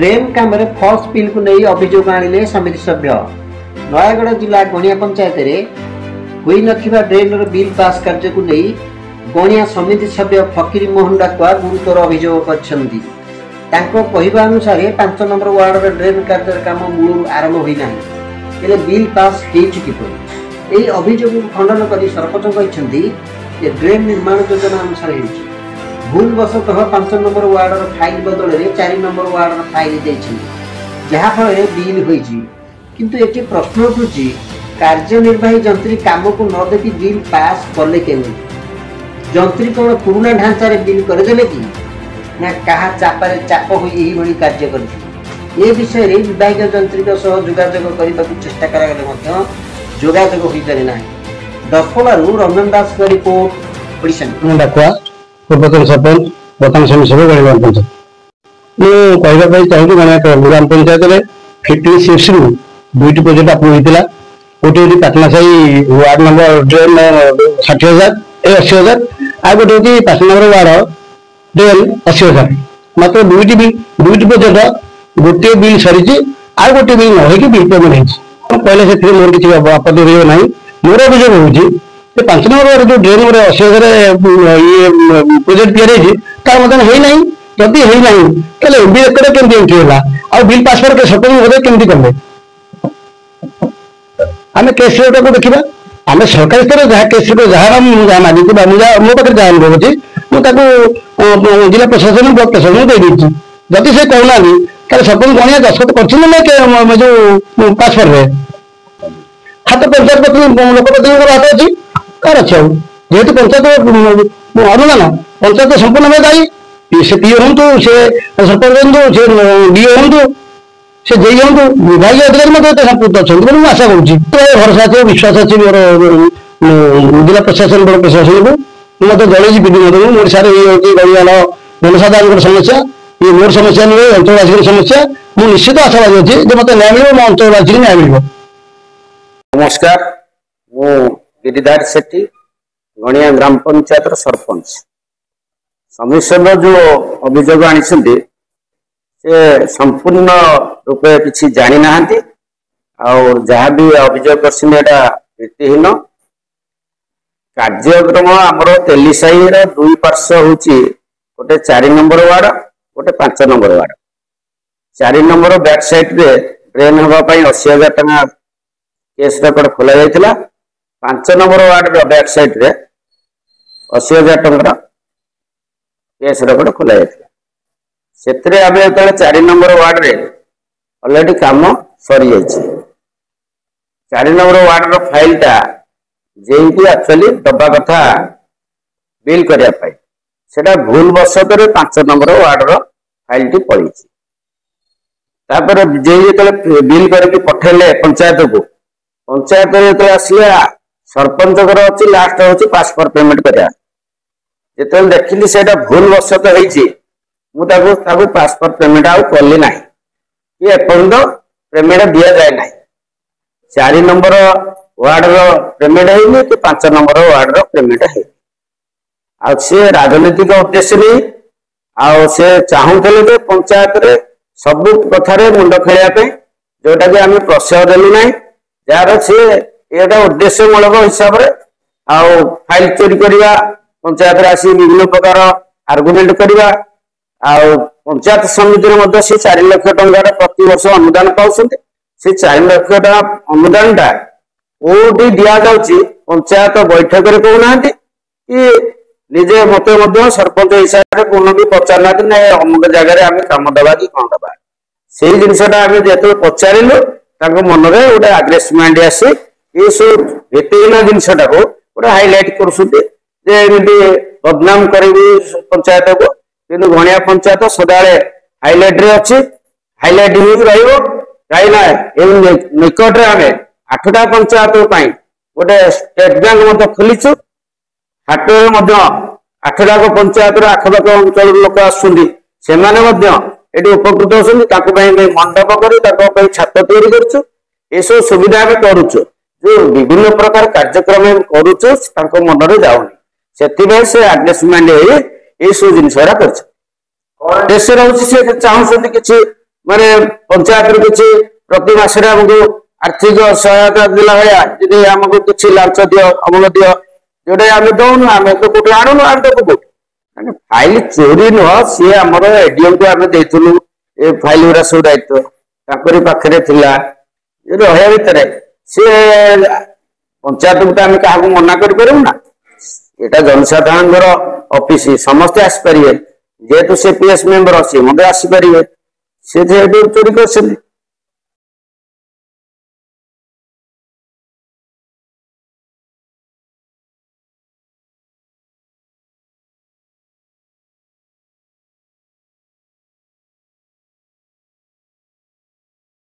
Drain काम falls bill को नहीं अभियोग आनिले समिति सभ्य। नयागढ़ जिला गणिया पंचायत रे नथिबा ड्रेन बिल पास कार्य को नहीं गणिया समिति सभ्य फकीर मोहन डाकुआ गुरुतर अभियोग करछंती। तांको कहिबा अनुसार 5 नंबर वार्ड ड्रेन कार्य काम मूल आरंभ होई नाही एले बिल पास हो चुकी पड़ी। एही अभियोग खंडन करी सरपंच कहछंती जे ड्रेन निर्माण योजना अनुसार हेउची भूलवशतः 5 नंबर वार्डर फाइल बदल 4 नंबर वार्डर फाइल जहाँफल बिल होती। किंतु एटी प्रश्न उठुची कार्यनिर्वाही जंत्री काम को न देखी बिल पास कले केमी? जंत्री कौन पुराना ढांचार बिल करदेले कि ना कहा चापारे चाप हो यही कार्य कर विषय रे विभागीय जंत्री जोगाजोग करने को चेष्टा करागले जोगाजोग हो पारे ना। दशपल्लारू रंजन दास का रिपोर्ट ओडिशा पूर्वतन सरपंच वर्तमान समिति सभ्य गणिया पंचायत मुझे चाहिए गणिया ग्राम पंचायत में 56 रु 2टी प्रोजेक्ट अप्रूव होता। गोटे पाटनाशाही वार्ड नंबर ड्रेन 60,000 80,000 आ गोटे 5 नंबर वार्ड ड्रेन 80,000 मात्र 2टी प्रोजेक्ट गोटे बिल सरी आ गोटे बिल न बिल पेमेंट पहले से मोर किसी आपत्ति रही ना। मोर अभियोग हूँ 5 नंबर जो ड्रेन 80,000 ये प्रोजेक्ट तैयारी जदि एमबी रेकर्ड केमती एंट्री है आ बिल पास कर सरपंच केमती कले आम केस को देखा आम सरकारी स्तर जहाँ केस जहाँ मांगी मो पाखे जहाँ अनुभव अच्छी मुझे जिला प्रशासन ब्लॉक प्रशासन देदी जदि से कहना सरपंच गणिया दस्तखत कर जो पासपोर्ट हाथ पंचायत लोकप्रतिनिधि हाथ अच्छी कार अच्छे जेहेतु पंचायत अनुदान पंचायत संपूर्ण भाव दायी से पीओ हूँ से सरपंच हूँ से डीओ हूँ से जे हूँ विभाग अधिकारी संपुक्त अच्छा मुझे आशा करुँच भरोसा अच्छे विश्वास अच्छे मोर जिला प्रशासन बड़ प्रशासन को मत जन विधि ओडार ये गणियार जनसाधारण समस्या ये मोर समस्या नुहे अंचलवासी समस्या मुझे निश्चित आशावादी अच्छी मत न्याय मिले मो अंचलवासी न्याय मिल। नमस्कार गिरिधारी सेठी गणिया ग्राम पंचायत सरपंच समिति जो अभियोग आनी से संपूर्ण रूपे किसी जानी ना जहाँ भी अभियोग रीतिहीन कार्यक्रम आमर तेलीसाही दुई पार्श्व हूँ गोटे 4 नंबर वार्ड गोटे 5 number ward. 4 number back side रे ड्रेन हाँपाई 80,000 टका केस रेकर्ड खोल जाता। 5 नंबर वार्ड बैक साइड रे 80,000 टकर केस रेकर्ड खोल जाता। से 4 नंबर वार्ड रे ऑलरेडी काम सरी जाइए। 4 नंबर वार्ड फाइल टा जेकी एक्चुअली दबा कथा बिल करने से भूलवशत 5 नंबर वार्ड फाइल टी पड़ी जे बिल करके पठेले पंचायत को पंचायत आसला सरपंच अच्छी लास्ट हूँ पासपोर्ट पेमेंट करा जो देखिली से भूलवशत हो पासपोर्ट पेमेंट आउ कली ना ये एपर्यंत पेमेंट दि जाए ना। 4 नंबर वार्ड पेमेंट है कि 5 नंबर वार्ड पेमेंट है से राजनीतिक उद्देश्य नहीं से चाहूले पंचायत रे सबू कथार मुंड खेलिया जोटा कि आम प्रश्रय देलु ना जार सी ये उद्देश्य मूलक हिसाब से फाइल चोरी करवा पंचायत आसी विभिन्न प्रकार आर्गुमेंट करवा पंचायत समिति से 4 लाख टकर प्रति वर्ष अनुदान पाँच से 4 लाख टका अनुदान टा कोटी दि जाऊँगी पंचायत बैठक में कहना कि निजे मत सरपंच हिसाब से कौन भी पचारना ना अमुक जगह आम कम दबा कि कौन दबा से जिनसा आम जो पचारू मन में गोटे आग्रेसमेंट आसी ये सब भित्तिहीन जिनसा गोटे हाइलाइट करमती बदनाम करी पंचायत को कि गणिया पंचायत सदाले हाइलाइट रे अच्छी हाइलाइट कहीं निकट में आम 8टा पंचायत गोटे स्टेट बैंक खोलीचु हाट 8 लाख पंचायत आखपाख अंचल लोक आसुँच उपकृत होती मंडप कर छात तैयारी करुचु ये सब सुविधा आम करुचु जो विभिन्न प्रकार कार्यक्रम करुचु मन में जाऊनी से आडजस्टमेंट ये सब जिनसा कर चाहते किसी ମାନେ ପଞ୍ଚାୟତରୁ କିଛି ପ୍ରତି ମାସରେ ଆମକୁ ଆର୍ଥିକ ସହାୟତା ଦେଲା ଭଳିଆ ଯଦି ଆମକୁ କିଛି ଲାଞ୍ଚ ଦିଅ ଅମଳ ଦିଅ, ଯୋଉଟା ଆମେ ଦଉନୁ, ଆମେ ତ କୋଉଠୁ ଆଣୁନୁ, ଆମେ ତ କୋଉଠୁ ମାନେ ଫାଇଲ ଚୋରି ନୁହଁ, ସିଏ ଆମର ଏଡିଏମ୍ କୁ ଆମେ ଦେଇଥିଲୁ ଏ ଫାଇଲ ଗୁଡା ସବୁ ଦାୟିତ୍ୱ ତାଙ୍କରି ପାଖରେ ଥିଲା। ରହିବା ଭିତରେ ସିଏ ପଞ୍ଚାୟତକୁ ତ ଆମେ କାହାକୁ ମନା କରିପାରିବୁ ନା, ଏଇଟା ଜନସାଧାରଣଙ୍କର ଅଫିସ, ସମସ୍ତେ ଆସିପାରିବେ, ଯେହେତୁ ସେ PS ମେମ୍ବର ସିଏ ମଧ୍ୟ ଆସିପାରିବେ, ସେ ଯେହେତୁ ଚୋରି କରିଛନ୍ତି।